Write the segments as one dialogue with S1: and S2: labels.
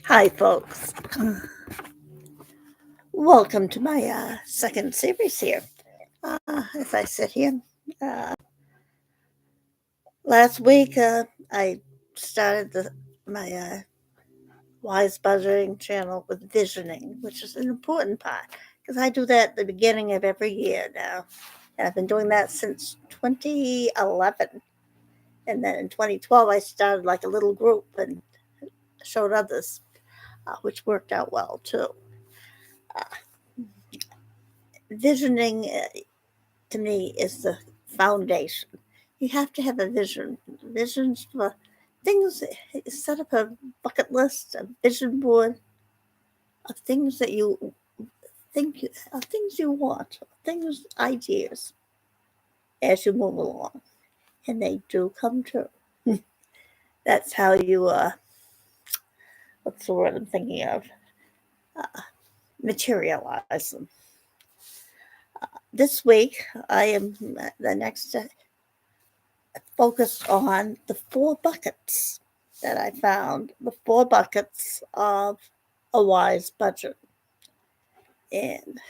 S1: Hi, folks. Welcome to my second series here. As I sit here, uh, last week I started my wise budgeting channel with visioning, which is an important part because I do that at the beginning of every year now, and I've been doing that since 2011. And then in 2012, I started like a little group and showed others, which worked out well too. Uh, Visioning to me is the foundation. You have to have a vision. Visions for things. Set up a bucket list, a vision board of things that you think, of things you want, things, ideas as you move along, and they do come true. That's how you. What's the word I'm thinking of? Uh, Materialize them. This week, I am the next focused on the 4 buckets that I found, the 4 buckets of a wise budget. And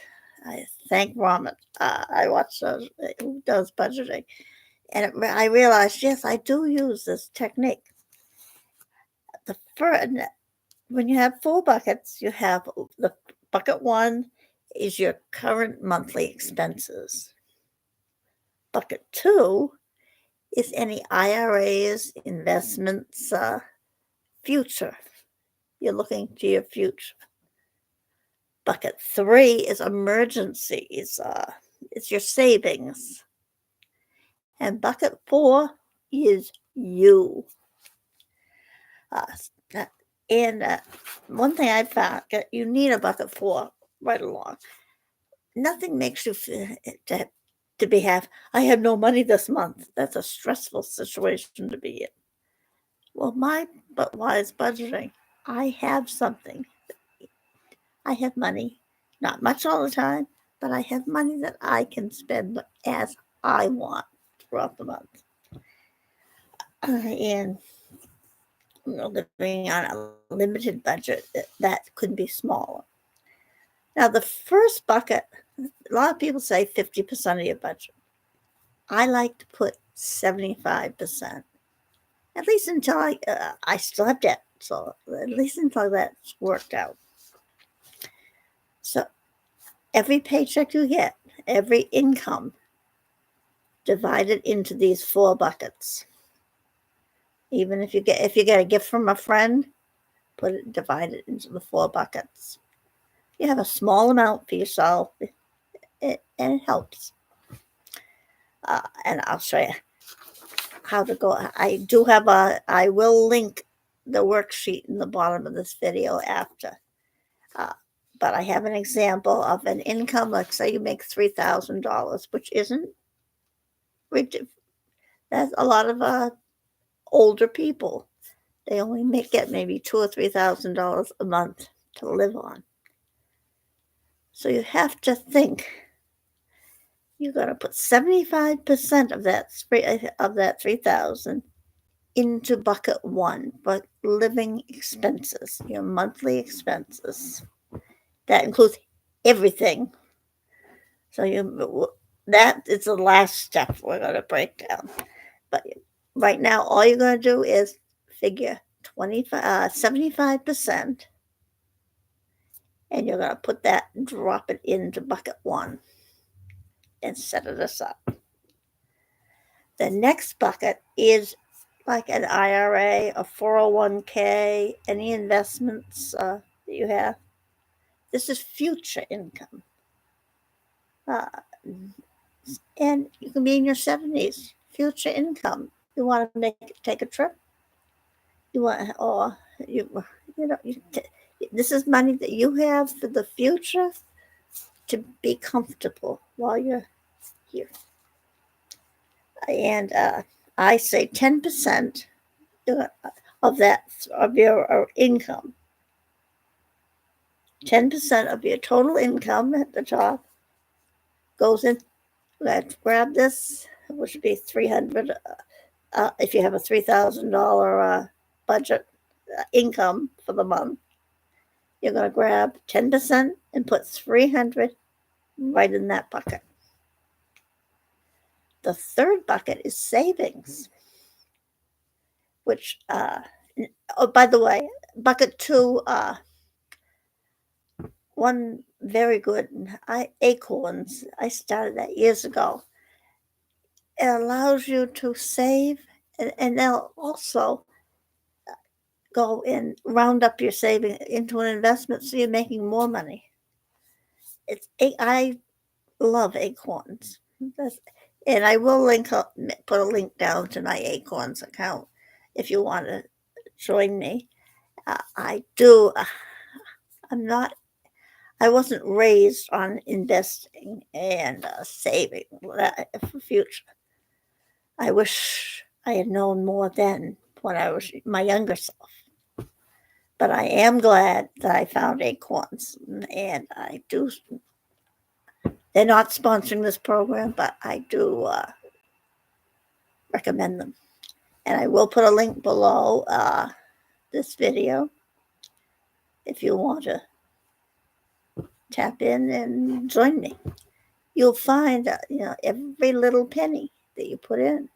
S1: I thank Ramen. I watch those who does budgeting, and I realized, yes, I do use this technique. The first, when you have 4 buckets, you have the bucket 1 is your current monthly expenses. Bucket 2 is any IRAs, investments, future. You're looking to your future. Bucket 3 is emergencies. It's your savings. And bucket 4 is you. Uh, and one thing I found, you need a bucket 4 right along. Nothing makes you feel to be I have no money this month. That's a stressful situation to be in. Well, but wise budgeting, I have something. I have money, not much all the time, but I have money that I can spend as I want throughout the month. And living on a limited budget, that could be smaller. Now, the first bucket, a lot of people say 50% of your budget. I like to put 75%, at least until I still have debt. So at least until that's worked out. So every paycheck you get, every income, divided into these 4 buckets. Even if you get a gift from a friend, divide it into the 4 buckets. You have a small amount for yourself, and it helps. And I'll show you how to go. I will link the worksheet in the bottom of this video after. But I have an example of an income. Like say you make $3,000, which isn't. That's a lot of older people. They only get maybe $2,000 or $3,000 a month to live on. So you have to think. You got to put 75% of that 3,000 into bucket 1, but living expenses, your monthly expenses. That includes everything. So that is the last step we're going to break down. But right now, all you're going to do is figure 75%, and you're going to put that, drop it into bucket 1, and set it aside. The next bucket is like an IRA, a 401k, any investments that you have. This is future income. And you can be in your 70s, future income. You want to take a trip? This is money that you have for the future to be comfortable while you're here. And I say 10% of your income. 10% of your total income at the top goes in. Let's grab this, which would be 300 if you have a $3,000 budget income for the month, you're going to grab 10% and put 300 right in that bucket. The third bucket is savings, which, oh, by the way, bucket two, one very good, Acorns. I started that years ago. It allows you to save, and they'll also go and round up your saving into an investment, so you're making more money. I love Acorns. And I will put a link down to my Acorns account if you want to join me. I do. I wasn't raised on investing and saving for future. I wish I had known more then when I was my younger self. But I am glad that I found Acorns, and I do. They're not sponsoring this program, but I do recommend them. And I will put a link below this video if you want to tap in and join me. You'll find every little penny that you put in.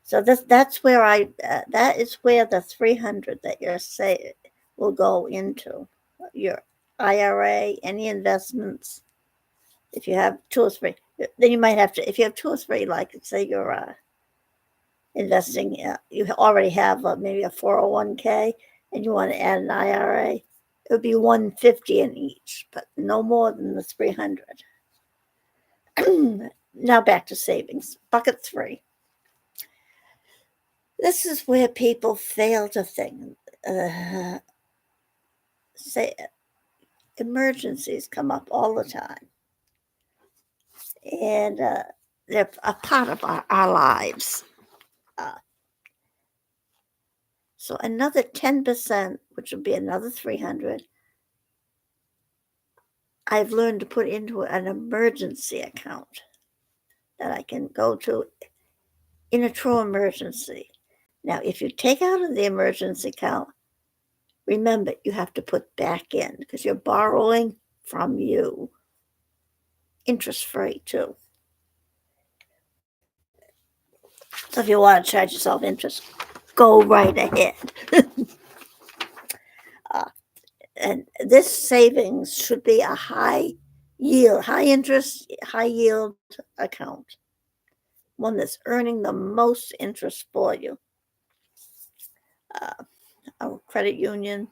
S1: So that's where that is where the 300 that you're saying will go into your IRA, any investments. If you have two or three, then you might have to. If you have two or three, like say you're investing, you already have maybe a 401k, and you want to add an IRA, it would be 150 in each, but no more than the 300. Now back to savings. Bucket three. This is where people fail to think. Say emergencies come up all the time, and they're a part of our lives. So another 10%, which would be another 300, I've learned to put into an emergency account that I can go to in a true emergency. Now, if you take out of the emergency account, remember you have to put back in because you're borrowing from you, interest free too. So if you want to charge yourself interest, go right ahead. And this savings should be a high interest, high yield account, one that's earning the most interest for you. A credit union,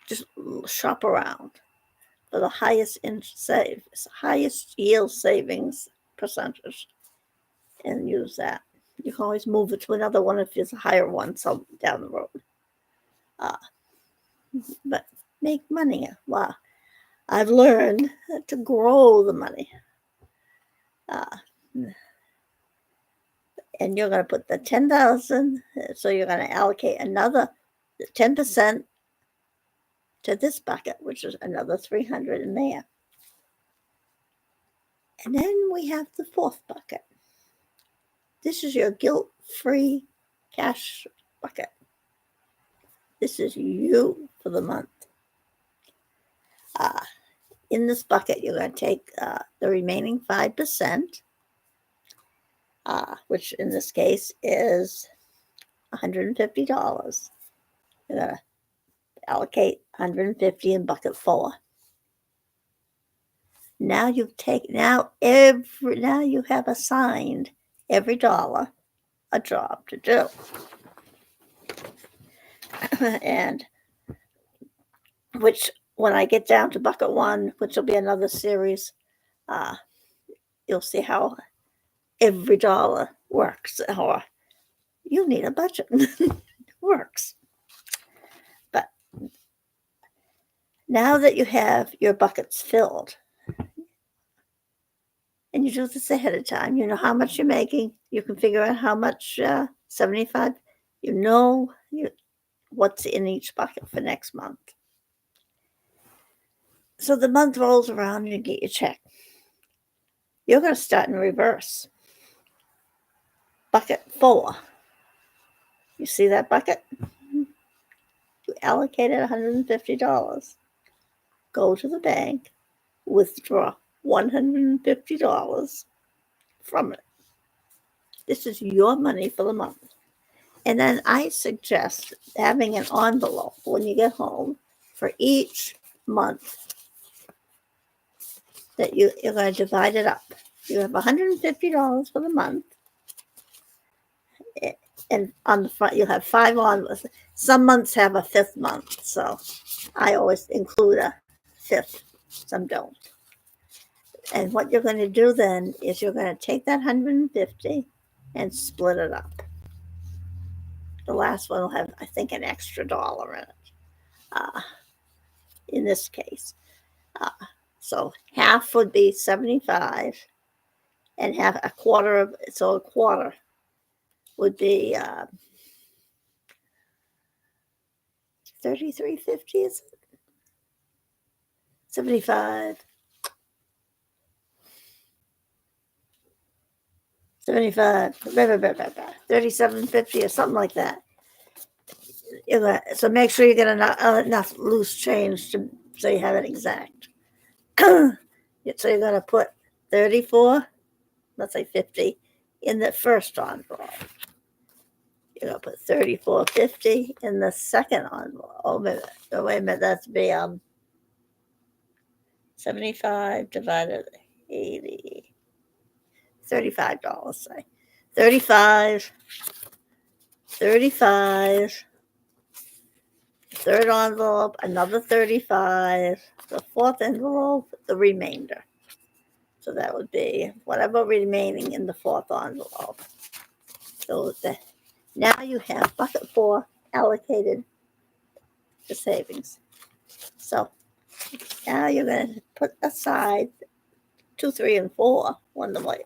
S1: just shop around for the highest highest yield savings percentage, and use that. You can always move it to another one if there's a higher one some down the road. But make money. Wow. I've learned to grow the money. And you're going to put the 10,000, so you're going to allocate another 10% to this bucket, which is another 300 in there. And then we have the fourth bucket. This is your guilt-free cash bucket. This is you for the month. In this bucket, you're going to take the remaining 5%, which in this case is $150. You're going to allocate $150 in bucket 4. Now you have assigned every dollar a job to do. And which, when I get down to bucket 1, which will be another series, you'll see how every dollar works, or you need a budget. Works. But now that you have your buckets filled, and you do this ahead of time, you know how much you're making, you can figure out how much, 75, you know what's in each bucket for next month. So the month rolls around and you get your check. You're going to start in reverse. Bucket 4, You see that bucket? You allocated $150. Go to the bank, withdraw $150 from it. This is your money for the month. And then I suggest having an envelope when you get home for each month that you're going to divide it up. You have $150 for the month. And on the front, you'll have 5 envelopes. Some months have a 5th month, so I always include a 5th. Some don't. And what you're going to do then is you're going to take that 150 and split it up. The last one will have, I think, an extra dollar in it. In this case, so half would be 75, and half a quarter of so a quarter would be 33.50. Is it 75? 75, 37.50 or something like that. So make sure you get enough loose change so you have it exact. So you're going to put 34, let's say 50, in the first envelope. You're going to put 34.50 in the second envelope. Oh, wait a minute. That's be 75 divided 80. $35, say. 35. Third envelope, another 35. The fourth envelope, the remainder. So that would be whatever remaining in the fourth envelope. So now you have bucket 4 allocated to savings. So now you're going to put aside 2, 3, and 4 one the way.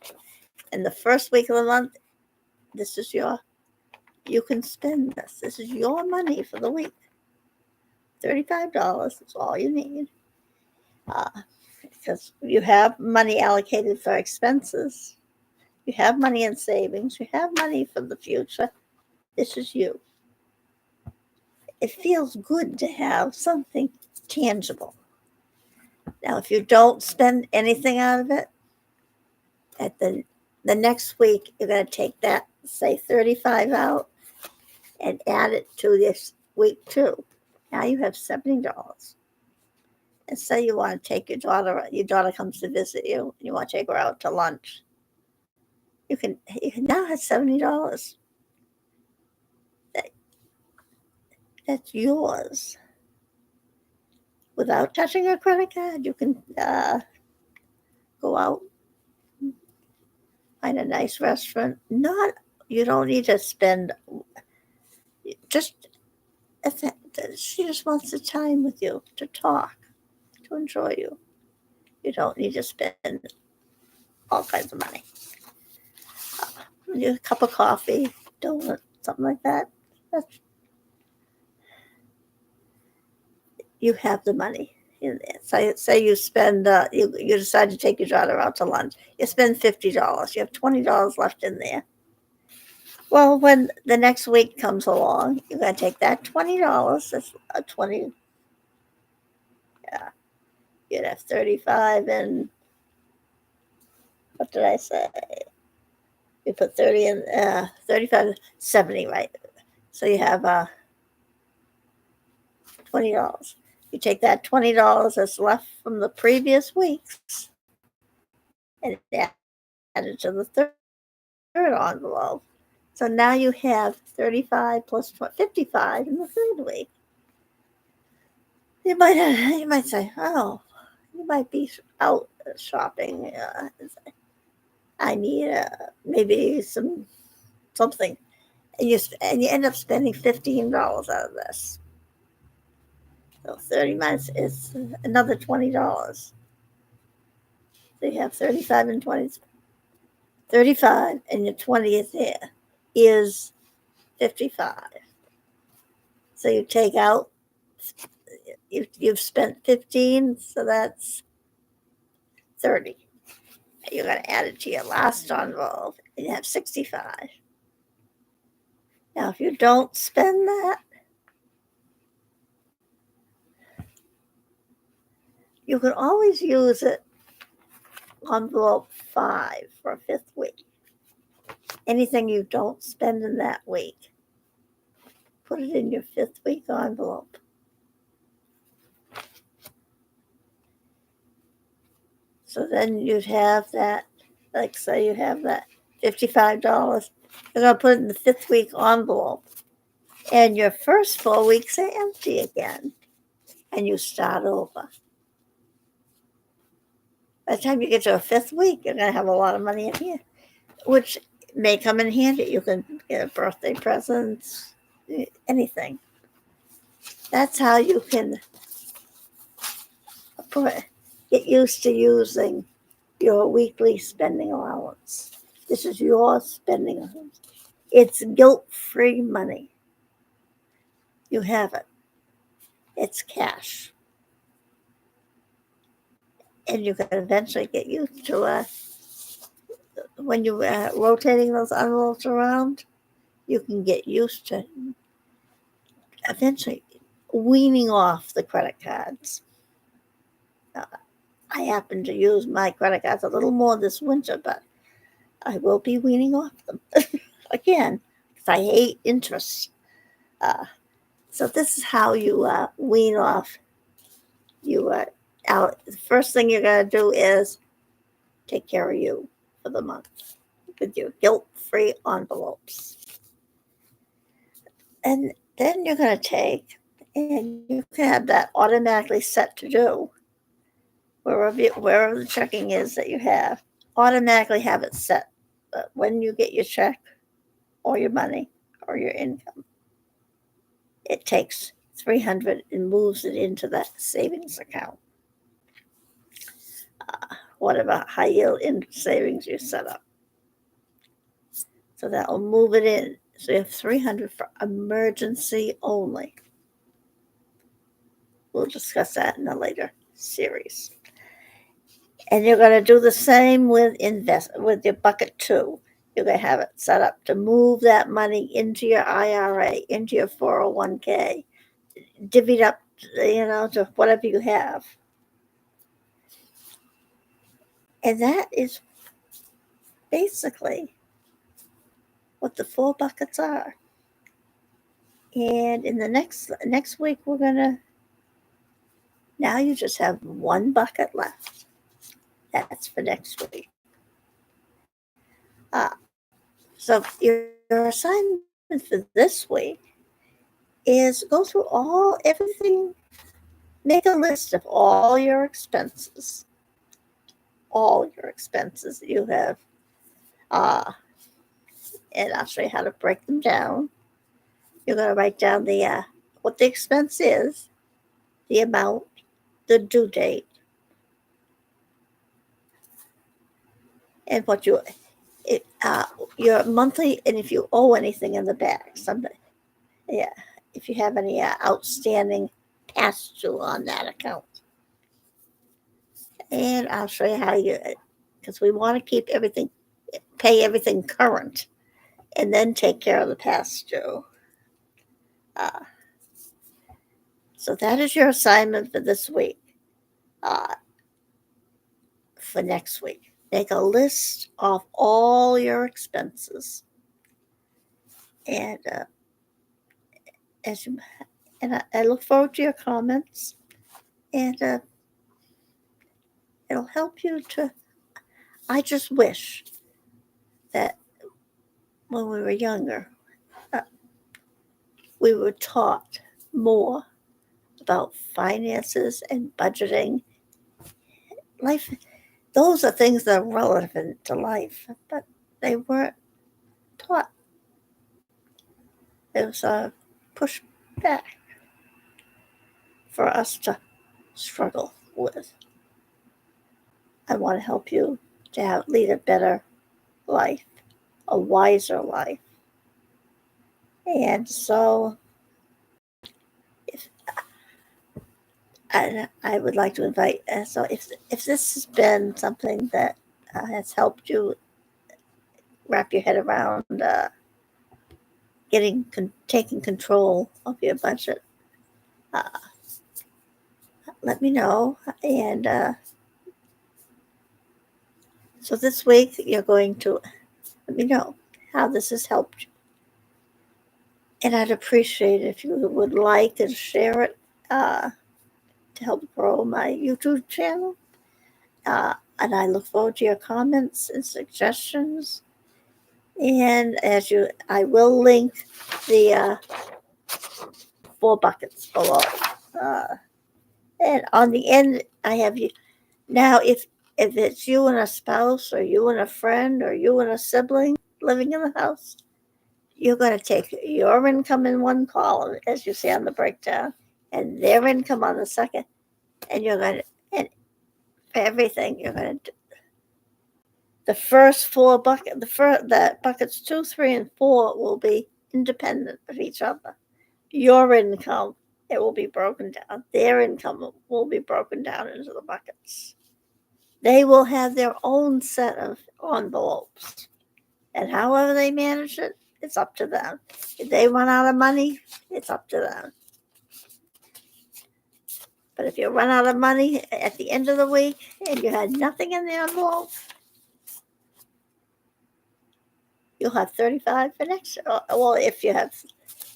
S1: In the first week of the month, this is you can spend this. This is your money for the week. $35 is all you need. Because you have money allocated for expenses. You have money in savings. You have money for the future. This is you. It feels good to have something tangible. Now, if you don't spend anything out of it, at the next week, you're going to take that, say, 35 out and add it to this week 2. Now you have $70. And say you want to take your daughter comes to visit you, and you want to take her out to lunch. You can now have $70. That's yours. Without touching a credit card, you can go out, find a nice restaurant. You don't need to spend. She just wants the time with you to talk, to enjoy you. You don't need to spend all kinds of money. A cup of coffee, donut, something like that. You have the money in there. Say you spend, you decide to take your daughter out to lunch. You spend $50. You have $20 left in there. Well, when the next week comes along, you're going to take that $20. That's a 20. Yeah. You'd have 35 and what did I say? You put 30 in 35, 70, right? So you have $20. You take that $20 that's left from the previous weeks and add it to the third envelope. So now you have 35 plus 55 in the third week. You might say, oh, you might be out shopping. I need maybe something, and you end up spending $15 out of this. So 30 minus is another $20. So you have 35 and 20. 35 and your 20th there is 55. So you take out, you've spent 15, so that's 30. You're going to add it to your last envelope and you have 65. Now Now, if you don't spend that, you can always use it envelope 5 for a 5th week. Anything you don't spend in that week, put it in your 5th week envelope. So then you'd have that, like say you have that $55. You're going to put it in the 5th week envelope. And your first 4 weeks are empty again. And you start over. By the time you get to a 5th week, you're going to have a lot of money in here, which may come in handy. You can get birthday presents, anything. That's how you can get used to using your weekly spending allowance. This is your spending allowance. It's guilt-free money. You have it. It's cash. And you can eventually get used to when you're rotating those envelopes around, you can get used to eventually weaning off the credit cards. I happen to use my credit cards a little more this winter, but I will be weaning off them again because I hate interest. So this is how you wean off. The first thing you're going to do is take care of you for the month with your guilt-free envelopes. And then you're going to take, and you can have that automatically set to do. Wherever the checking is that you have, automatically have it set. But when you get your check or your money or your income, it takes $300 and moves it into that savings account. Whatever high yield in savings you set up. So that will move it in. So you have $300 for emergency only. We'll discuss that in a later series. And you're going to do the same with your bucket 2. You're going to have it set up to move that money into your IRA, into your 401k, divvied up, to whatever you have. And that is basically what the 4 buckets are. And in the next week, now you just have 1 bucket left. That's for next week. So your assignment for this week is go through everything, make a list of all your expenses that you have. And I'll show you how to break them down. You're going to write down what the expense is, the amount, the due date, and what your monthly, and if you owe anything in the back, if you have any outstanding past due on that account. And I'll show you how because we want to pay everything current, and then take care of the past due. So that is your assignment for this week. For next week, make a list of all your expenses, and I look forward to your comments, and it'll help you to. I just wish that when we were younger, we were taught more about finances and budgeting. Life, those are things that are relevant to life, but they weren't taught. It was pushed back for us to struggle with. I want to help you to lead a better life, a wiser life. And so I would like to invite, so if this has been something that has helped you wrap your head around taking control of your budget, uh, let me know. And so this week you're going to let me know how this has helped you. And I'd appreciate it if you would like and share it to help grow my YouTube channel. And I look forward to your comments and suggestions. And I will link the 4 buckets below. Uh, and on the end, I have you. Now, if it's you and a spouse, or you and a friend, or you and a sibling living in the house, you're going to take your income in one column, as you see on the breakdown, and their income on the second, and you're going to, and for everything, you're going to, the first 4 buckets, the buckets 2, 3, and 4 will be independent of each other. Your income, it will be broken down. Their income will be broken down into the buckets. They will have their own set of envelopes. And however they manage it, it's up to them. If they run out of money, it's up to them. But if you run out of money at the end of the week and you had nothing in the envelope, you'll have 35 for next year. Well, if you have,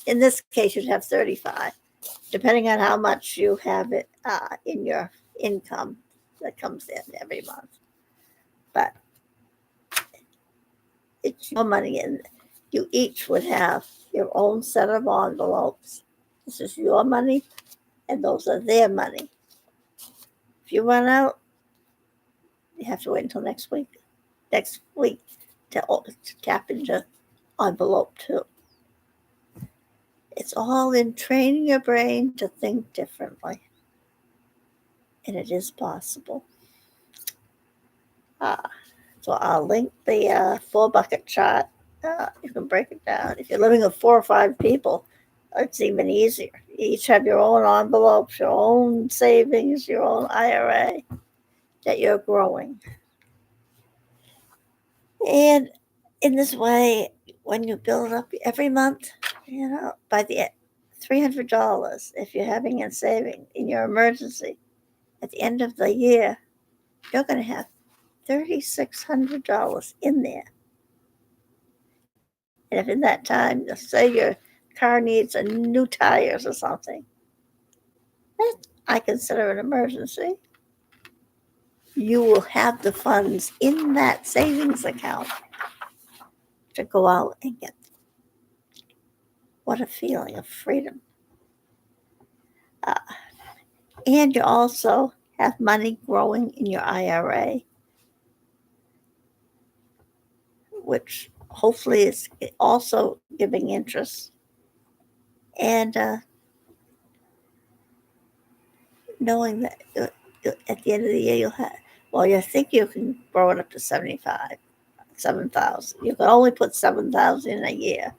S1: in this case, you'd have 35, depending on how much you have it in your income that comes in every month. But it's your money, and you each would have your own set of envelopes. This is your money, and those are their money. If you run out, you have to wait until next week to tap into envelope 2. It's all in training your brain to think differently, and it is possible. So I'll link the 4 bucket chart. You can break it down. If you're living with 4 or 5 people, it's even easier. You each have your own envelopes, your own savings, your own IRA that you're growing. And in this way, when you build up every month, by the $300, if you're having a saving in your emergency, at the end of the year, you're going to have $3,600 in there. And if in that time, say your car needs a new tires or something, that I consider an emergency. You will have the funds in that savings account to go out and get. What a feeling of freedom. And you also have money growing in your IRA, which hopefully is also giving interest. And knowing that at the end of the year you'll have, well, you think you can grow it up to 7,000. You can only put 7,000 in a year.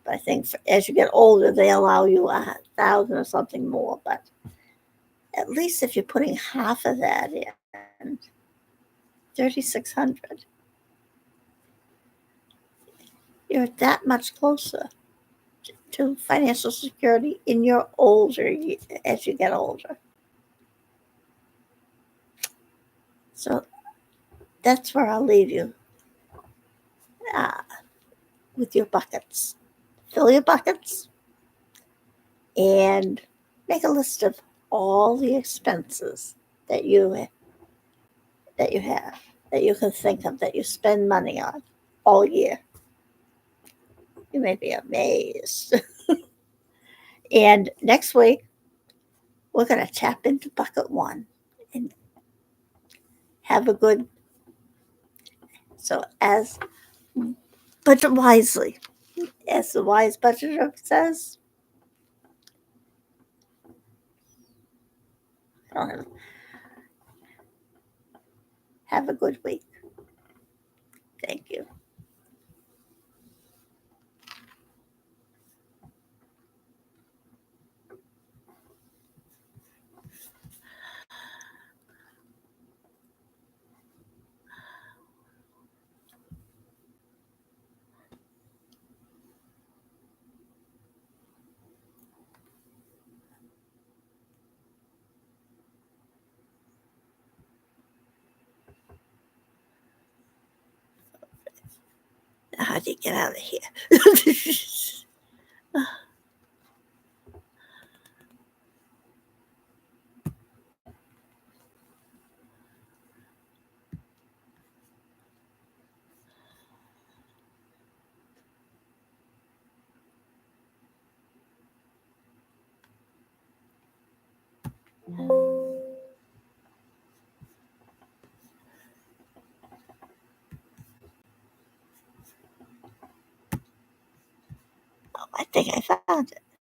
S1: But I think as you get older, they allow you 1,000 or something more. But at least if you're putting half of that in, 3,600, you're that much closer to financial security in your as you get older. So that's where I'll leave you with your buckets. Fill your buckets and make a list of all the expenses that you have, that you can think of, that you spend money on all year. You may be amazed. And next week, we're going to tap into bucket 1 and have a good. So budget wisely, as the wise budgeter says. Have a good week. Thank you. how do you get out of here? I think I found it.